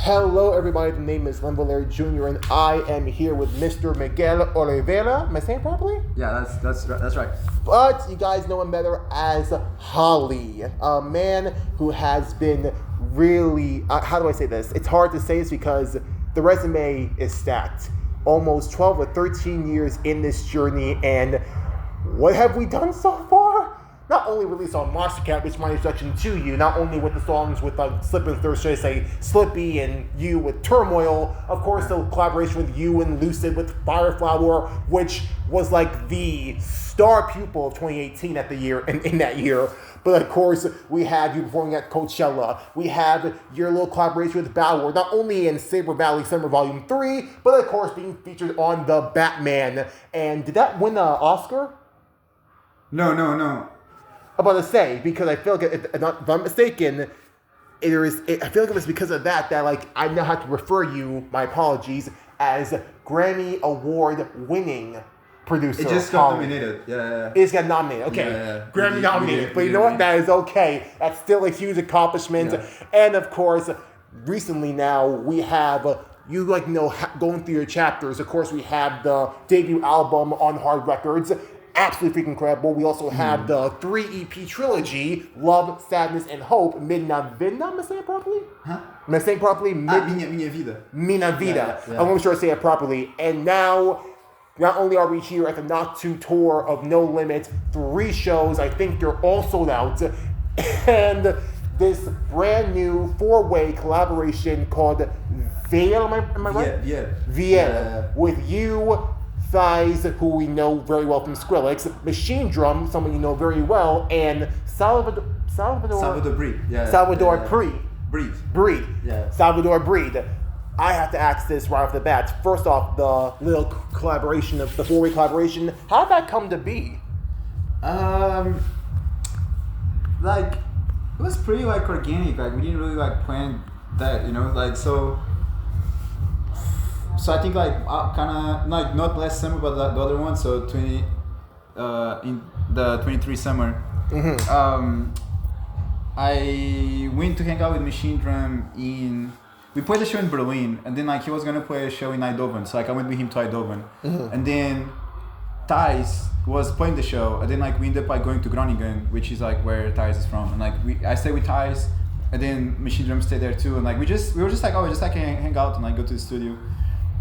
Hello, everybody. The name is Limbo Larry Jr. and I am here with Mr. Miguel Oliveira. Am I saying it properly? Yeah, that's right. But you guys know him better as Holly, a man who has been really. How do I say this? It's hard to say this because the resume is stacked. Almost 12 or 13 years in this journey, and what have we done so far? Not only released on Monster Cat, which is my introduction to you, not only with the songs with Slip and Thirst, should I say, Slippy and you with Turmoil, of course the collaboration with you and Lucid with Fireflower, which was like the star pupil of 2018 in that year. But of course, we have you performing at Coachella. We have your little collaboration with Bauer, not only in Saber Valley Summer Volume 3, but of course being featured on The Batman. And did that win an Oscar? No. I'm about to say, because I feel like, if I'm mistaken, I feel like it was because of that like I now have to refer you, my apologies, as Grammy Award winning producer. It just got nominated. Yeah. It just got nominated. Okay. Yeah. Grammy nominated. But you know what? That is okay. That's still a huge accomplishment. Yeah. And of course, recently now we have going through your chapters. Of course, we have the debut album on Hard Records. Absolutely freaking incredible. We also have the 3 EP trilogy, Love, Sadness, and Hope. Minha Vida, am I saying it properly? Huh? Am I saying it properly? Minha Vida. Minha Vida. Yeah. I'm not sure I say it properly. And now, not only are we here at the Knock2 tour of NoLimit, 3 shows, I think they're all sold out. And this brand new 4-way collaboration called VIER, am I right? VIER. With you, Thighs, who we know very well from Skrillex, Machine Drum, someone you know very well, and Salvador Breed. Breed. Yeah. Salvador Breed. I have to ask this right off the bat. First off, the little collaboration of the 4-way collaboration, how did that come to be? It was pretty organic. We didn't really plan that, So I think kind of not last summer but the other one, so in the 23 summer. Mm-hmm. I went to hang out with Machine Drum we played a show in Berlin, and then he was gonna play a show in Eindhoven, so I went with him to Eindhoven. Mm-hmm. And then Thijs was playing the show, and then we ended up going to Groningen, which is where Thijs is from, and I stayed with Thijs, and then Machine Drum stayed there too, and we were just hang out and go to the studio.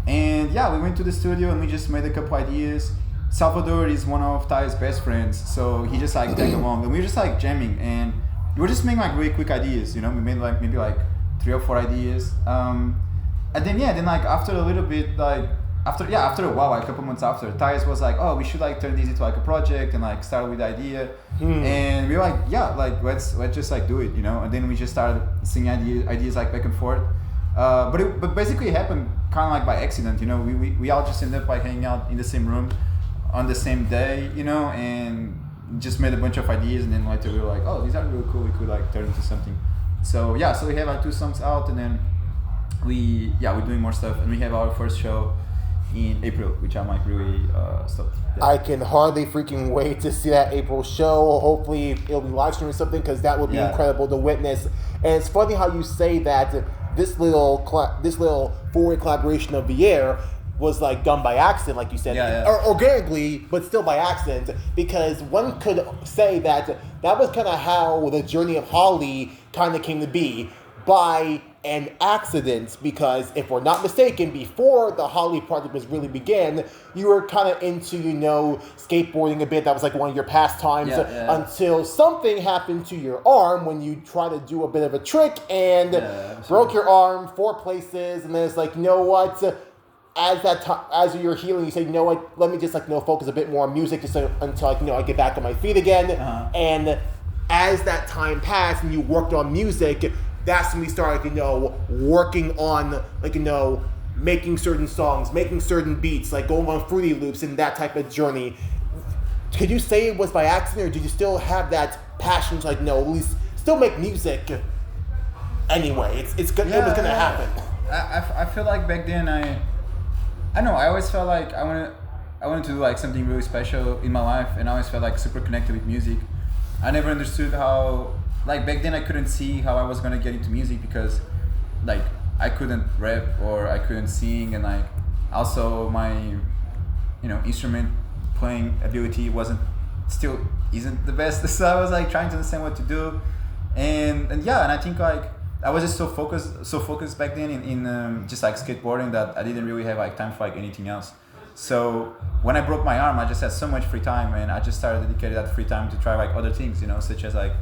And yeah, we went to the studio and we just made a couple ideas. Salvador is one of Ty's best friends, so he just tagged along, and we were just jamming, and we were just making really quick ideas. We made maybe 3 or 4 ideas. And then after a little bit, after a while, a couple months after, Ty's was oh, we should turn this into a project and start with the idea. And we were let's just do it, And then we just started seeing ideas back and forth. But basically it happened kind of by accident, we all just ended up hanging out in the same room on the same day, and just made a bunch of ideas, and then later we were oh, these are really cool, we could turn into something. So yeah, so we have 2 songs out, and then we're doing more stuff, and we have our first show in April, which I'm really stoked. Yeah. I can hardly freaking wait to see that April show. Hopefully it'll be live streaming something, because that would be incredible to witness. And it's funny how you say that this little 4-way collaboration of VIER was done by accident, like you said, or organically, but still by accident, because one could say that was kind of how the journey of Holly kind of came to be, by an accident, because if we're not mistaken, before the Holly project was really began, you were kind of into, skateboarding a bit. That was one of your pastimes, until something happened to your arm when you tried to do a bit of a trick and broke your arm 4 places, and then it's you know what, as you're healing, you say, you know what, let me just focus a bit more on music just until I get back on my feet again. And as that time passed and you worked on music, that's when we started, working on, making certain songs, making certain beats, going on Fruity Loops and that type of journey. Could you say it was by accident, or did you still have that passion to, at least still make music anyway? It was going to happen. I feel back then, I know, I always felt I wanted to do something really special in my life, and I always felt super connected with music. I never understood how, back then I couldn't see how I was gonna get into music, because I couldn't rap or I couldn't sing, and like also my instrument playing ability isn't the best. So I was like trying to understand what to do, and I think like I was just so focused back then in just like skateboarding that I didn't really have like time for like anything else. So when I broke my arm, I just had so much free time, and I just started dedicating that free time to try like other things, such as like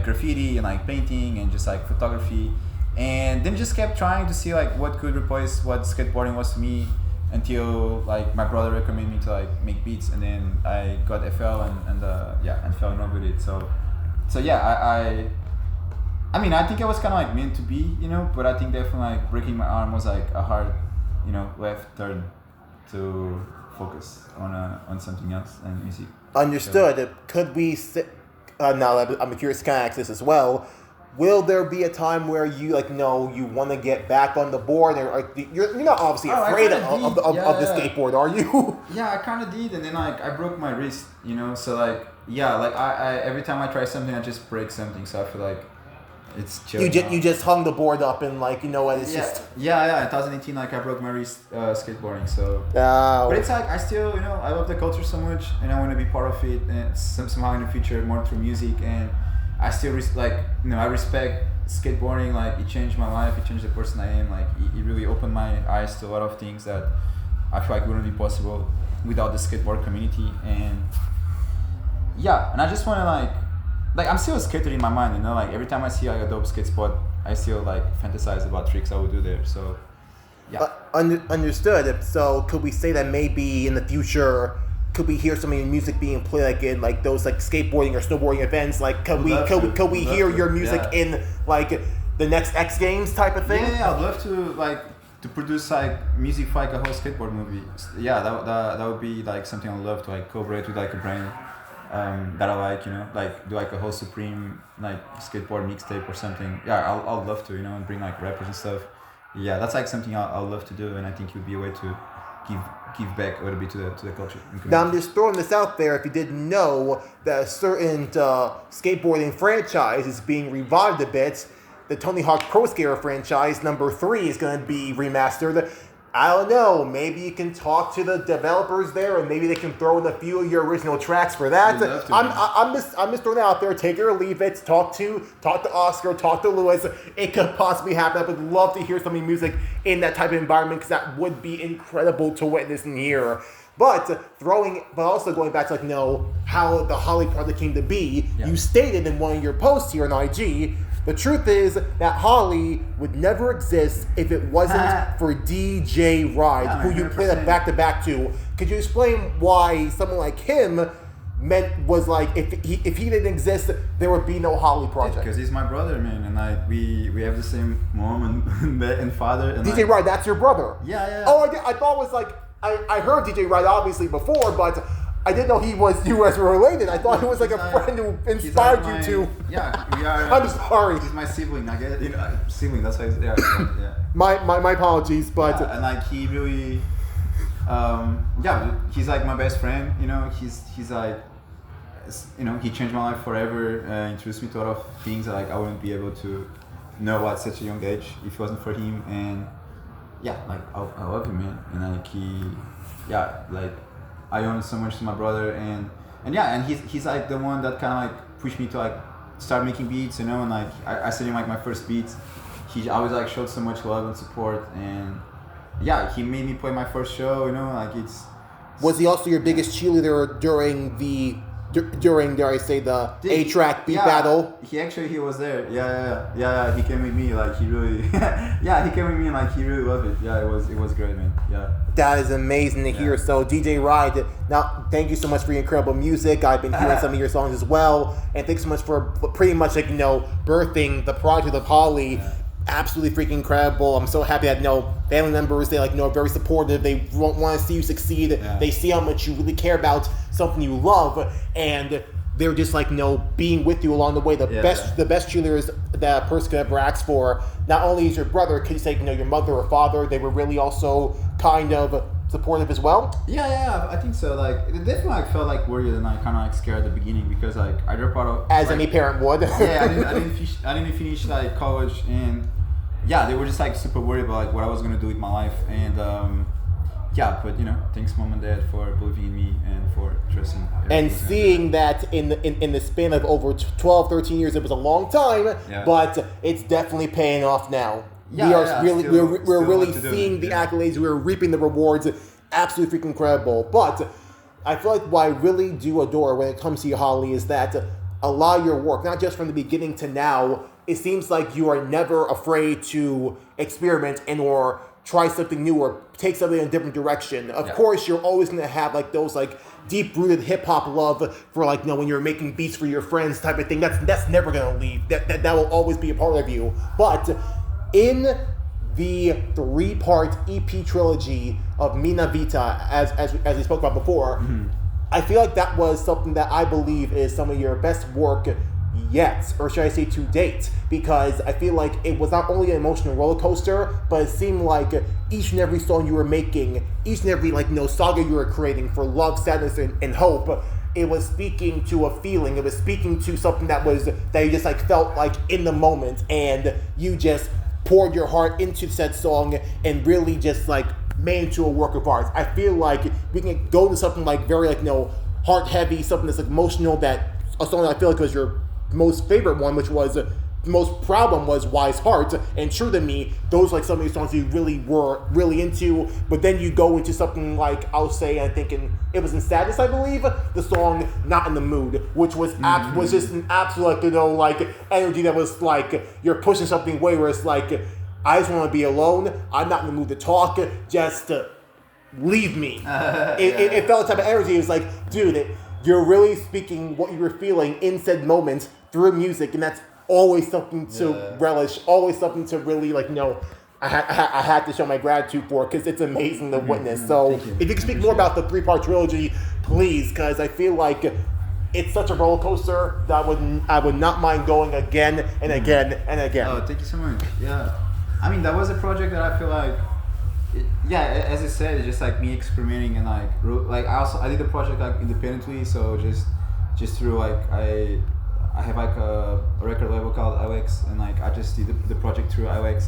graffiti and like painting and just like photography, and then just kept trying to see like what could replace what skateboarding was to me, until like my brother recommended me to like make beats, and then I got FL and fell in love with it. So I mean, I think I was kind of like meant to be, but I think definitely like breaking my arm was like a hard, left turn to focus on something else and music. Understood. So, could we say, now I'm curious to kind of ask this as well, will there be a time where you you want to get back on the board, or you're not obviously afraid of the skateboard, are you? Yeah, I kind of did, and then like I broke my wrist, so like I every time I try something I just break something, so I feel like it's chill. You just hung the board up and it's just in 2018 like I broke my wrist skateboarding, so but it's like I still I love the culture so much, and I want to be part of it, and somehow in the future more through music, and I still I respect skateboarding. Like it changed my life, it changed the person I am. Like it really opened my eyes to a lot of things that I feel like wouldn't be possible without the skateboard community. And I just want to like I'm still a skater in my mind, like every time I see like a dope skate spot, I still like fantasize about tricks I would do there. So understood. So could we say that maybe in the future, could we hear some of your music being played like in like those like skateboarding or snowboarding events? Like could we hear your music in like the next X Games type of thing? Yeah, I'd love to produce like music for like a whole skateboard movie. Yeah, that would be like something I'd love to like collaborate with like a brand that I like do like a whole Supreme like skateboard mixtape or something. Yeah, I'll love to and bring like rappers and stuff. Yeah, that's like something I'll love to do, and I think it would be a way to give back a little bit to the culture. Now I'm just throwing this out there. If you didn't know that a certain skateboarding franchise is being revived a bit, the Tony Hawk Pro Skater franchise number 3 is going to be remastered. I don't know. Maybe you can talk to the developers there, and maybe they can throw in a few of your original tracks for that. I'm just throwing it out there. Take it or leave it. Talk to Oskar. Talk to Lewis. It could possibly happen. I would love to hear some of your music in that type of environment, because that would be incredible to witness and hear. But also going back to how the Holly project came to be. Yeah. You stated in one of your posts here on IG. The truth is that Holly would never exist if it wasn't for DJ Ride, who you played a back-to-back to. Could you explain why someone like him was like, if he didn't exist, there would be no Holly project? Because he's my brother, man, and like we have the same mom and father. And DJ Ride, that's your brother? Yeah. Oh, I thought it was like, I heard DJ Ride obviously before, but I didn't know you guys were related. I thought he was like a friend who inspired you to. Yeah, we are. I'm sorry. He's my sibling. I get sibling. That's why he's there. Yeah. My apologies, but and like he really, he's like my best friend. He's like, he changed my life forever. Introduced me to a lot of things that like I wouldn't be able to know at such a young age if it wasn't for him. And I love him, man. And like I owe so much to my brother, and he's like the one that kind of like pushed me to like start making beats, and like I sent him like my first beats. He always like showed so much love and support, and he made me play my first show, like it's. Was he also your biggest cheerleader during dare I say the A-Trak Beat Battle? He was there. Yeah. He came with me, like he really. He came with me, and like he really loved it. Yeah, it was great, man. Yeah. That is amazing to hear. So DJ Ride, now thank you so much for your incredible music. I've been hearing some of your songs as well, and thanks so much for pretty much birthing the project of Holly. Yeah. Absolutely freaking incredible. I'm so happy that family members, they are very supportive. They want to see you succeed. Yeah. They see how much you really care about something you love, and they're just being with you along the way. The best cheerleaders that a person could ever ask for. Not only is your brother, could you say your mother or father, they were really also kind of supportive as well? Yeah, I think so. Like it definitely felt worried and kind of scared at the beginning, because I dropped out of as any parent would. I didn't finish college, and yeah, they were just like super worried about like what I was gonna do with my life, and yeah, but you know, thanks mom and dad for believing in me and for trusting. And seeing that in the span of over 12, 13 years, it was a long time, but it's definitely paying off now. Yeah, we're really seeing the accolades, we're reaping the rewards. Absolutely freaking incredible. But I feel like what I really do adore when it comes to you, Holly, is that a lot of your work, not just from the beginning to now, it seems like you are never afraid to experiment and or try something new or take something in a different direction. Of course, you're always going to have like those like deep-rooted hip-hop love for like, you know, when you're making beats for your friends type of thing. That's never going to leave. That will always be a part of you. But in the 3-part EP trilogy of Minha, Vida, as we spoke about before, I feel like that was something that I believe is some of your best work yet, or should I say to date, because I feel like it was not only an emotional roller coaster, but it seemed like each and every song you were making, each and every like, you know, saga you were creating for love, sadness, and hope, it was speaking to a feeling. It was speaking to something that you just like felt like in the moment, and you just poured your heart into said song and really just like made into a work of art. I feel like we can go to something like very like, you know, heart heavy, something that's like emotional, that a song that I feel like was your most favorite one, which was most proud one, was Wise Heart and True to Me. Those like some of the songs you really were really into, but then you go into something like, I'll say, I think it was in Sadness, I believe, the song Not in the Mood, which was was just an absolute like, you know, like energy that was like you're pushing something away where it's like, I just want to be alone, I'm not in the mood to talk, just leave me. It felt the type of energy. It was like, dude, you're really speaking what you were feeling in said moment through music, and that's always something to relish, always something to really like, you know, I had to show my gratitude for, because it's amazing to witness. So if you can speak more about the 3-part trilogy, please, because I feel like it's such a roller coaster that I would not mind going again and again and again. Oh, thank you so much. Yeah, I mean, that was a project that I feel like, as I said, it's just like me experimenting, and like I did the project like independently, so just through like I have like a record label called IOX, and like I just did the project through IOX,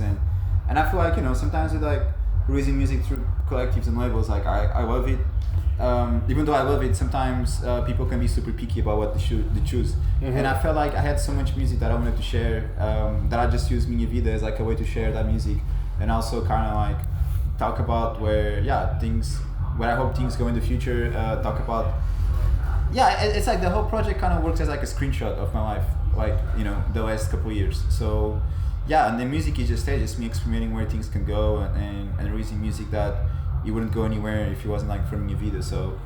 and I feel like, you know, sometimes with like releasing music through collectives and labels, like I love it. Even though I love it, sometimes people can be super picky about what they choose. And I felt like I had so much music that I wanted to share, that I just used Minha Vida as like a way to share that music, and also kind of like talk about where I hope things go in the future. Talk about, it's like the whole project kind of works as like a screenshot of my life, like, you know, the last couple of years. So and the music is just me experimenting where things can go, and releasing music that it wouldn't go anywhere if it wasn't like from Minha Vida. So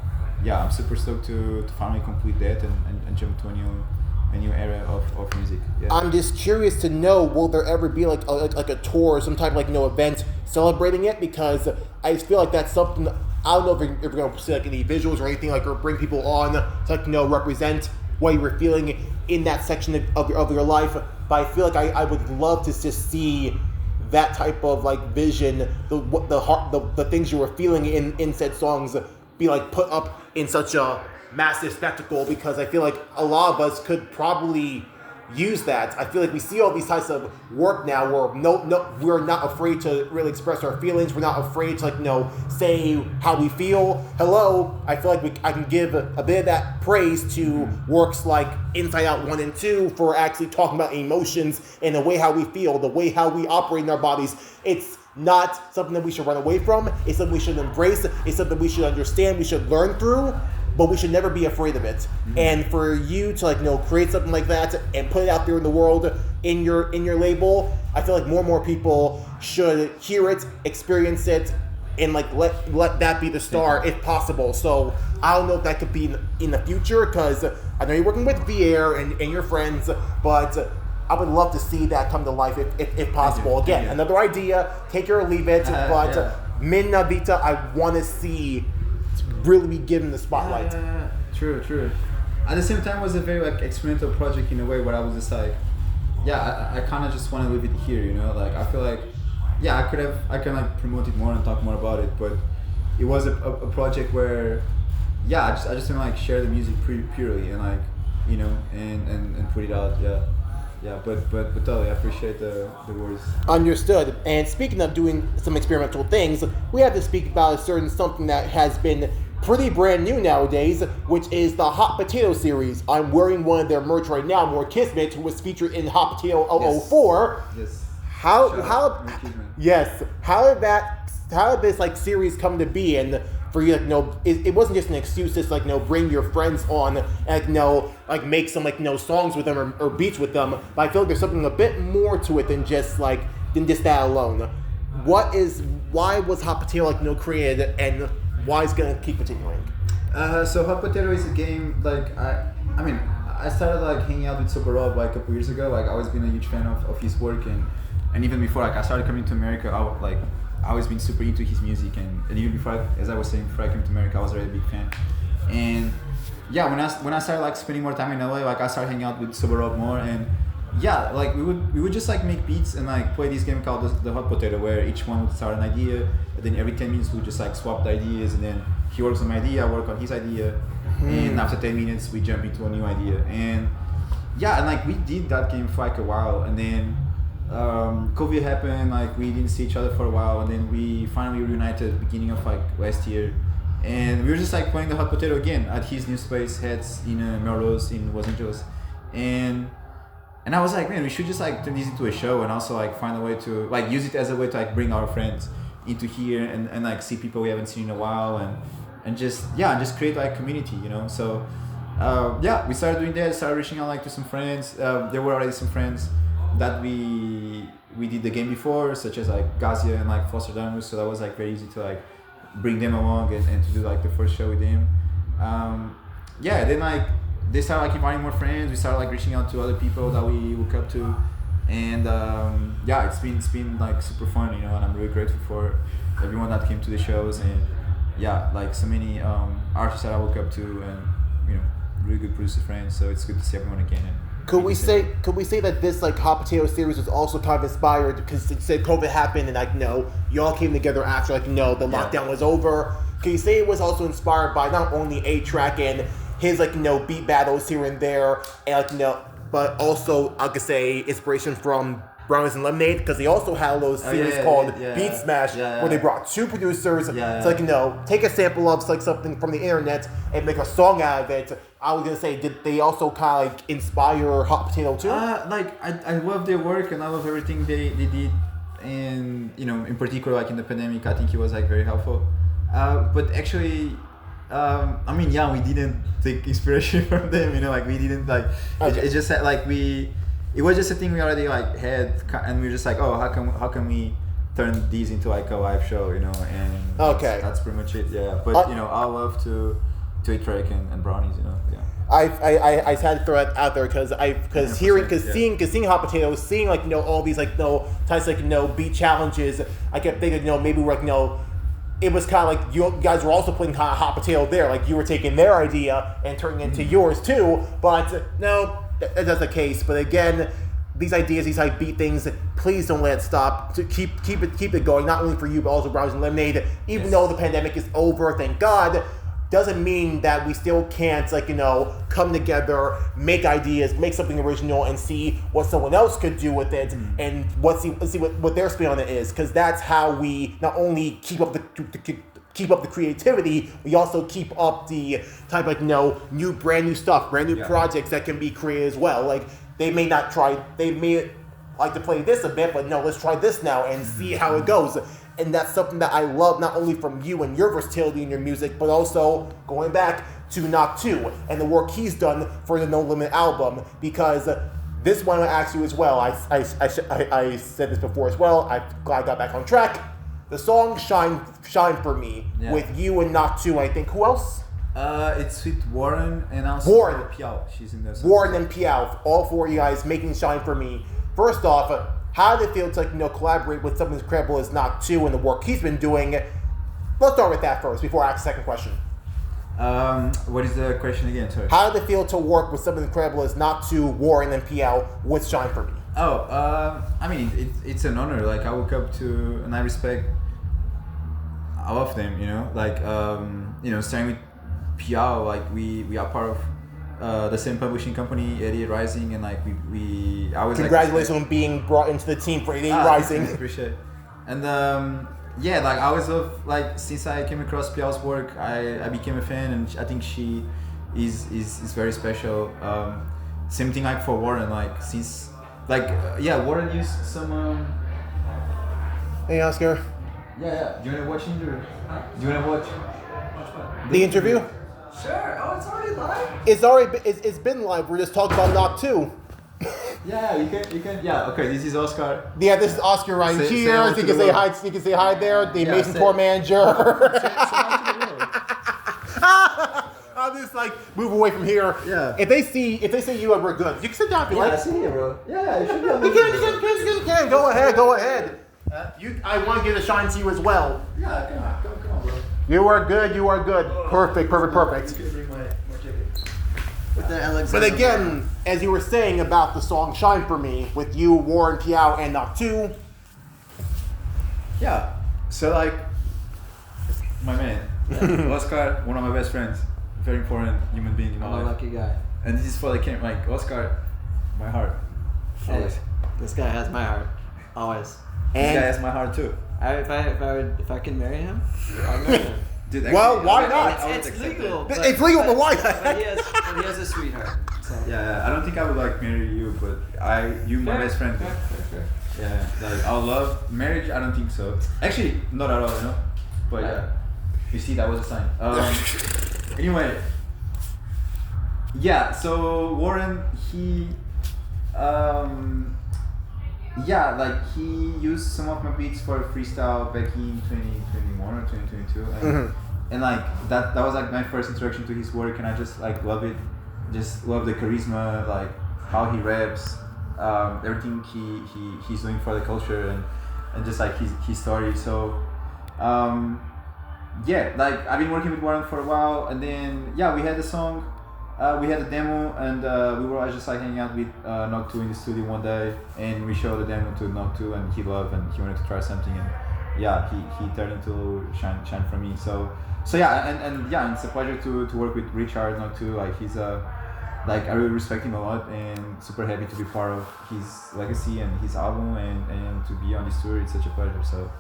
I'm super stoked to finally complete that and jump to a new era of music. I'm just curious to know, will there ever be like a tour or some type of like, you know, event celebrating it? Because I just feel like that's something, I don't know if you're going to see like any visuals or anything, like, or bring people on to like, you know, represent what you were feeling in that section of your life. But I feel like I would love to just see that type of like vision, the things you were feeling in said songs be like put up in such a massive spectacle, because I feel like a lot of us could probably use that. I feel like we see all these types of work now where we're not afraid to really express our feelings. We're not afraid to like, you know, say how we feel. Hello, I feel like I can give a bit of that praise to works like Inside Out 1 and 2 for actually talking about emotions and the way how we feel, the way how we operate in our bodies. It's not something that we should run away from. It's something we should embrace. It's something we should understand. We should learn through. But we should never be afraid of it. And for you to like, you know, create something like that and put it out there in the world in your label, I feel like more and more people should hear it, experience it, and like let that be the star if possible. So I don't know if that could be in the future, because I know you're working with VIER and your friends, but I would love to see that come to life if possible. Again, another idea, take it or leave it, but Minha Vida, I want to see really be given the spotlight. True. At the same time, it was a very like experimental project in a way where I was just like, I kind of just want to leave it here, you know. Like I feel like, I can like promote it more and talk more about it, but it was a project where, I just want to like share the music purely and like, you know, and put it out. but totally, I appreciate the words. Understood. And speaking of doing some experimental things, we have to speak about a certain something that has been pretty brand new nowadays, which is the Hot Potato series. I'm wearing one of their merch right now, More Kismet, who was featured in Hot Potato 004. Yes. How did this like series come to be? And for you, it wasn't just an excuse to bring your friends on and make some songs with them or beats with them. But I feel like there's something a bit more to it than just that alone. Why was Hot Potato created, and why is it gonna keep continuing? So Hot Potato is a game I started hanging out with Super Rob a couple years ago. I've always been a huge fan of his work, and even before I started coming to America, I always been super into his music, and even before, as I was saying, before I came to America, I was already a big fan. And yeah, when I started spending more time in LA, I started hanging out with Super Rob more, and yeah, we would just make beats and play this game called the Hot Potato, where each one would start an idea, and then every 10 minutes we just swap the ideas, and then he works on my idea, I work on his idea, and after 10 minutes we jump into a new idea. And yeah, and we did that game for a while, and then COVID happened, we didn't see each other for a while, and then we finally reunited at the beginning of last year, and we were just playing the Hot Potato again at his new space, Heads, in Melrose in Los Angeles, and I was man, we should just turn this into a show, and also find a way to use it as a way to bring our friends into here, and see people we haven't seen in a while, and just create community, so we started doing that, started reaching out to some friends. There were already some friends that we did the game before, such as Gazia and Foster Damus, so that was very easy to bring them along and to do the first show with them. Then they started inviting more friends. We started reaching out to other people that we look up to, and it's been super fun, and I'm really grateful for everyone that came to the shows, and so many artists that I look up to, and really good producer friends. So it's good to see everyone again. Could we say that this Hot Potato series was also kind of inspired because COVID happened and y'all came together after the lockdown was over? Can you say it was also inspired by not only A-Trak and his beat battles here and there, and but also I could say inspiration from Brownies and Lemonade, because they also had those series called Beat Smash, where they brought two producers to take a sample of something from the internet and make a song out of it. I was gonna say, did they also kind of inspire Hot Potato too? I love their work, and I love everything they did, and in particular in the pandemic, I think it was very helpful. But actually, we didn't take inspiration from them, we didn't okay. It's just it was just a thing we already had, and we were just how can we turn these into a live show, and okay, that's pretty much it. But I love to A-Trak and Brownies, I had to throw that out there because seeing Hot Potato, seeing all these types beat challenges, I kept thinking maybe we're it was kind of you guys were also playing kind of Hot Potato there, you were taking their idea and turning it into yours too, but no, that's the case. But again, these ideas, these beat things, please don't let it stop. To keep it going, not only for you but also Brownies and Lemonade. Even though the pandemic is over, thank God, doesn't mean that we still can't come together, make ideas, make something original, and see what someone else could do with it, and let's see what their spin on it is, because that's how we not only keep up the creativity, we also keep up the type brand new stuff, brand new projects that can be created as well. They may like to play this a bit, but no, let's try this now and see how it goes. And that's something that I love, not only from you and your versatility in your music, but also going back to Knock2 and the work he's done for the NoLimit album. Because this one I asked you as well. I said this before as well. I'm glad I got back on track. The song "Shine for Me" with you and Knock2. I think who else? It's with Warren and also Piao. She's in this. Warren and Piao, all four of you guys making "Shine for Me." First off, how did it feel to collaborate with something as incredible as Knock2 and the work he's been doing? Let's start with that first before I ask the second question. What is the question again? Sorry. How did it feel to work with something incredible as Knock2, Warren, and Piao with "Shine for Me"? It's an honor. I look up to and I respect all of them. Starting with Piao, we are part of the same publishing company, 88 Rising, and like we I was congratulations on being brought into the team for 88 Rising. Appreciate it. And yeah, like I was like since I came across Piao's work, I became a fan, and I think she is very special. Same thing like for Warren, like since like Warren used some. Hey Oskar. Yeah. Do you wanna watch it or do you wanna watch the interview? Sure. Oh, it's already live? It's been live. We're just talking about Knock2. Yeah, you can. Yeah, okay. This is Oskar. Yeah, this is Oskar right here. So you can say hi. You can say hi there. The amazing tour manager. I'll just like move away from here. Yeah. If they say you, we're good. You can sit down if you like. I see you, bro. Yeah, you should be able You can. Go ahead. I want to give a shine to you as well. Yeah, come on, bro. You are good. Perfect. You can bring my jacket. With the Alexander. But again, as you were saying about the song "Shine for Me" with you, Warren, Piao, and Knock2. Yeah. So like, my man, Oskar, one of my best friends, very important human being in my I'm a life. lucky guy. And this is for the camp, like Oskar, my heart, always. Hey, this guy has my heart, always. This guy has my heart too. If I can marry him, I'll marry him. Dude, Well, why not? It's legal. It's legal, but why? But he has a sweetheart. So. Yeah, I don't think I would like marry you, but you my best friend. Fair. Yeah, like I'll love marriage. I don't think so. Actually, not at all, you know. But yeah, you see, that was a sign. Anyway, yeah. So Warren, he used some of my beats for freestyle back in 2021 or 2022, and like that was like my first introduction to his work, and I just like love it. Just love the charisma, like how he raps, everything he's doing for the culture, and just like his story. So like I've been working with Warren for a while, and then we had the song, we had the demo, and we were just like hanging out with Knock2 in the studio one day, and we showed the demo to Knock2, and he loved, and he wanted to try something, and he turned into Shine for Me. So and it's a pleasure to work with Richard Knock2. Like he's like I really respect him a lot, and super happy to be part of his legacy and his album, and to be on this tour. It's such a pleasure. So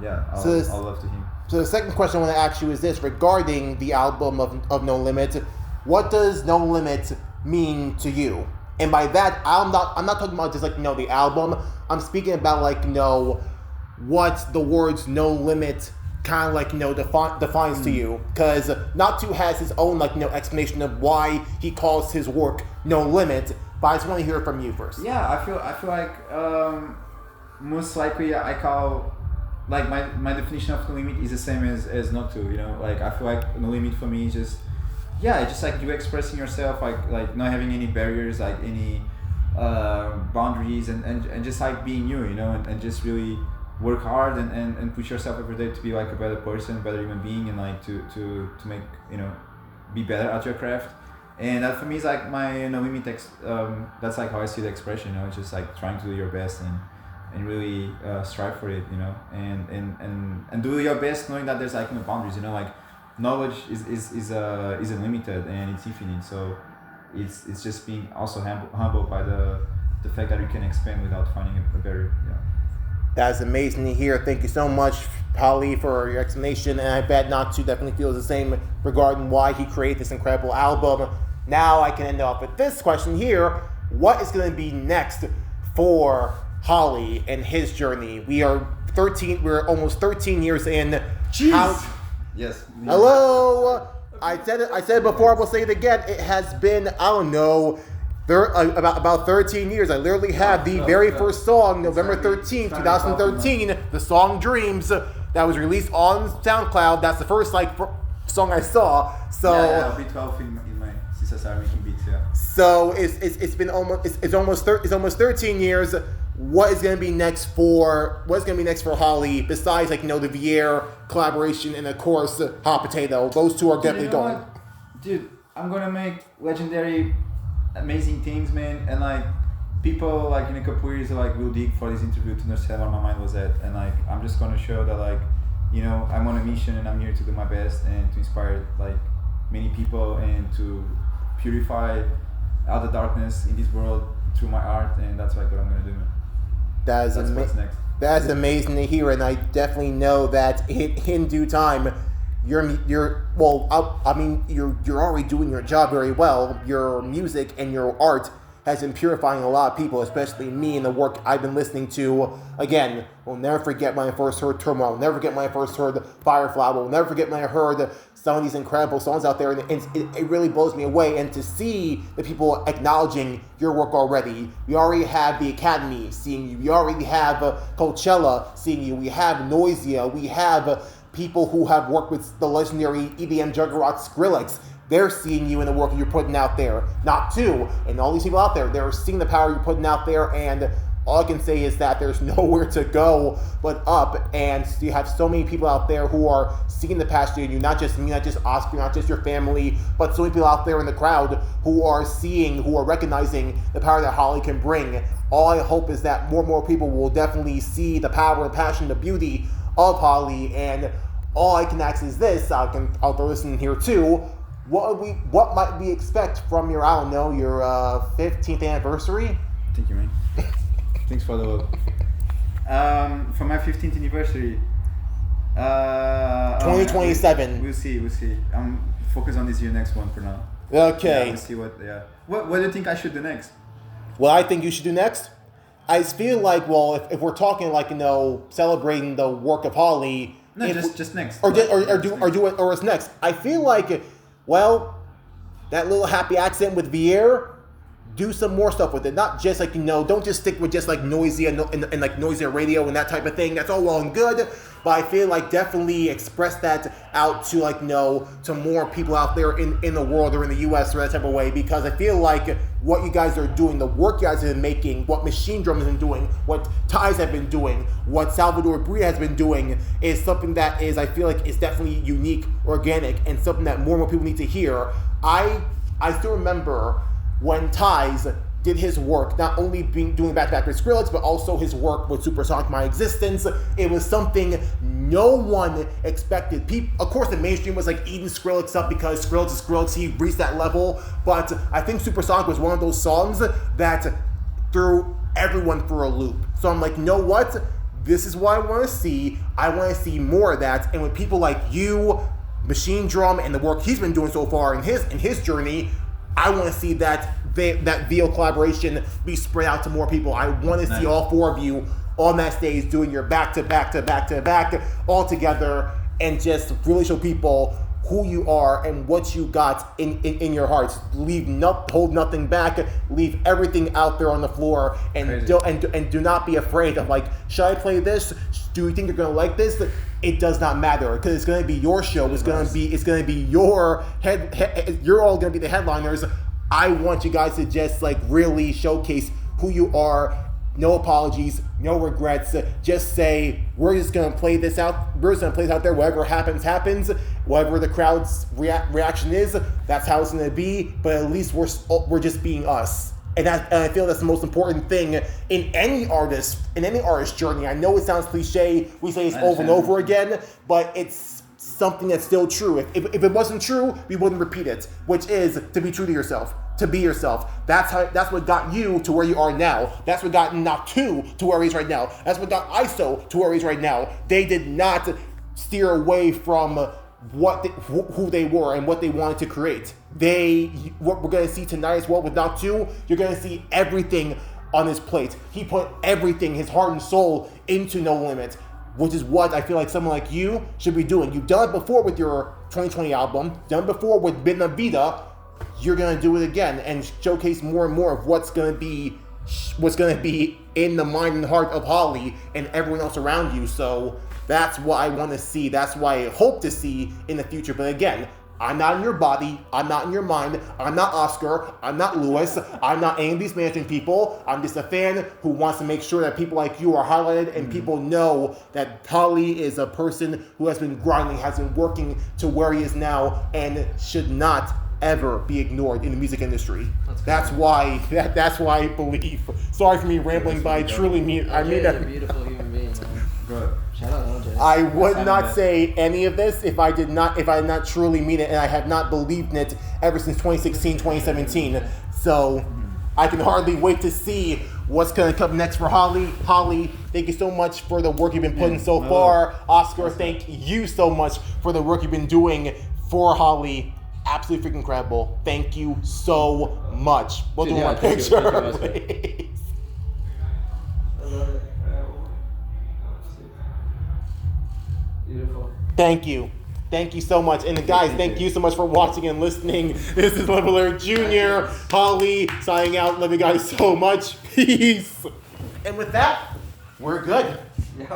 I'll love to him. So the second question I want to ask you is this regarding the album of NoLimit. What does NoLimit mean to you? And by that, I'm not talking about just like the album. I'm speaking about like what the words NoLimit kind of like defines to you, because Knock2 has his own like explanation of why he calls his work NoLimit. But I just want to hear it from you first. Yeah, I feel like most likely I call like my definition of NoLimit is the same as Knock2. You know, like I feel like NoLimit for me is just just like you expressing yourself, like not having any barriers, like any boundaries, and just like being you know, and just really work hard and push yourself every day to be like a better person, better human being, and like to make be better at your craft. And that for me is like my NoLimit. That's like how I see the expression. It's just like trying to do your best and really strive for it. And do your best knowing that there's like no boundaries. Like knowledge is unlimited and it's infinite. So it's just being also humbled by the fact that you can expand without finding a barrier. That's amazing to hear. Thank you so much, Polly, for your explanation. And I bet Knock2 definitely feels the same regarding why he created this incredible album. Now I can end off with this question here. What is going to be next for Holly and his journey? We're almost 13 years in. Jeez. Yes. Hello. I said it before. I will say it again. It has been, I don't know, about 13 years. I literally have the very first song, November 13th, 2013, the song Dreams, that was released on SoundCloud. That's the first song I saw. So I'll be 12 in my since I started making beats. So it's almost 13 years. What is going to be next for Holly besides the VIER collaboration and of course Hot Potato? Those two are definitely going. Dude, I'm gonna make legendary, amazing things, man, and people in a couple years will dig for this interview to understand where my mind was at, and I'm just gonna show that I'm on a mission and I'm here to do my best and to inspire many people and to purify all the darkness in this world through my art, and that's like what I'm gonna do, man. That's what's next. That's amazing to hear, and I definitely know that in due time, you're already doing your job very well. Your music and your art has been purifying a lot of people, especially me and the work I've been listening to. Again, we'll never forget when I first heard Turmoil. We'll never forget when I first heard Firefly. We'll never forget when I heard some of these incredible songs out there, and it really blows me away. And to see the people acknowledging your work already. We already have the Academy seeing you. We already have Coachella seeing you. We have Noisia. We have people who have worked with the legendary EDM juggernaut Skrillex. They're seeing you in the work you're putting out there. Knock2 and all these people out there, they're seeing the power you're putting out there, and all I can say is that there's nowhere to go but up, and you have so many people out there who are seeing the passion in you, not just me, not just Oskar, not just your family, but so many people out there in the crowd who are recognizing the power that Holly can bring. All I hope is that more and more people will definitely see the power and passion, the beauty of Holly, and all I can ask is this, I'll throw this in here too. What might we expect from your 15th anniversary? Thank you, man. Thanks for the love. For my 15th anniversary, 2027. We'll see. I'm focused on this year, next one for now. Okay. Yeah, we'll see what do you think I should do next? What I think you should do next? I feel like, if we're talking celebrating the work of Holly. No, just next. Or it's next. I feel like, that little happy accent with VIER, do some more stuff with it. Not just don't just stick with just Noisia and Noisia radio and that type of thing. That's all well and good. But I feel like definitely express that out to to more people out there in the world or in the US or that type of way, because I feel like what you guys are doing, the work you guys have been making, what Machine Drum has been doing, what Ties have been doing, what Salvador Bria has been doing is something that I feel like is definitely unique, organic, and something that more and more people need to hear. I still remember when Ties did his work, not only doing back-to-back with Skrillex, but also his work with Supersonic My Existence. It was something no one expected. Of course, the mainstream was eating Skrillex up because Skrillex is Skrillex. He reached that level. But I think Supersonic was one of those songs that threw everyone for a loop. So I'm like, you know what? This is what I want to see. I want to see more of that. And with people like you, Machine Drum, and the work he's been doing so far in his journey, I want to see that VO collaboration be spread out to more people. I want to see all four of you on that stage doing your back-to-back all together, and just really show people who you are and what you got in your hearts. Hold nothing back. Leave everything out there on the floor, and do not be afraid of should I play this? Do you think you're gonna like this? It does not matter, because it's gonna be your show. It's gonna be your head. You're all gonna be the headliners. I want you guys to just really showcase who you are. No apologies, no regrets. Just say, we're just gonna play this out. We're just gonna play this out there. Whatever happens. Whatever the crowd's reaction is, that's how it's gonna be. But at least we're just being us. And I feel that's the most important thing in any artist journey. I know it sounds cliche. We say this over and over again, but it's something that's still true. If it wasn't true, we wouldn't repeat it. Which is to be true to yourself, to be yourself. That's what got you to where you are now. That's what got Knock2 to where he is right now. That's what got ISO to where he is right now. They did not steer away from who they were and what they wanted to create. What we're going to see tonight as well with Knock2, you're going to see everything on his plate. He put everything, his heart and soul, into NoLimit, which is what I feel like someone like you should be doing. You've done it before with your 2020 album, done it before with Vida. You're going to do it again and showcase more and more of what's going to be in the mind and heart of Holly and everyone else around you. So that's what I want to see. That's what I hope to see in the future. But again, I'm not in your body. I'm not in your mind. I'm not Oskar. I'm not Lewis. I'm not any of these management people. I'm just a fan who wants to make sure that people like you are highlighted and people know that Holly is a person who has been grinding, has been working to where he is now, and should not ever be ignored in the music industry. That's why I believe. Sorry for me rambling, but I truly mean I mean that. You're a beautiful human being, man. Good. Shout out LJ. I would That's not it. say any of this if I did not truly mean it, and I have not believed in it ever since 2016, 2017. So I can hardly wait to see what's going to come next for Holly. Holly, thank you so much for the work you've been putting so far. Oscar, thank you so much for the work you've been doing for Holly. Absolutely freaking incredible. Thank you so much. We'll do one thank you. picture, Thank you, please. I love it. Beautiful. Thank you. Thank you so much. And guys, thank you so much for watching and listening. This is Leveler Jr. Holly signing out. Love you guys so much. Peace. And with that, we're good. Yeah.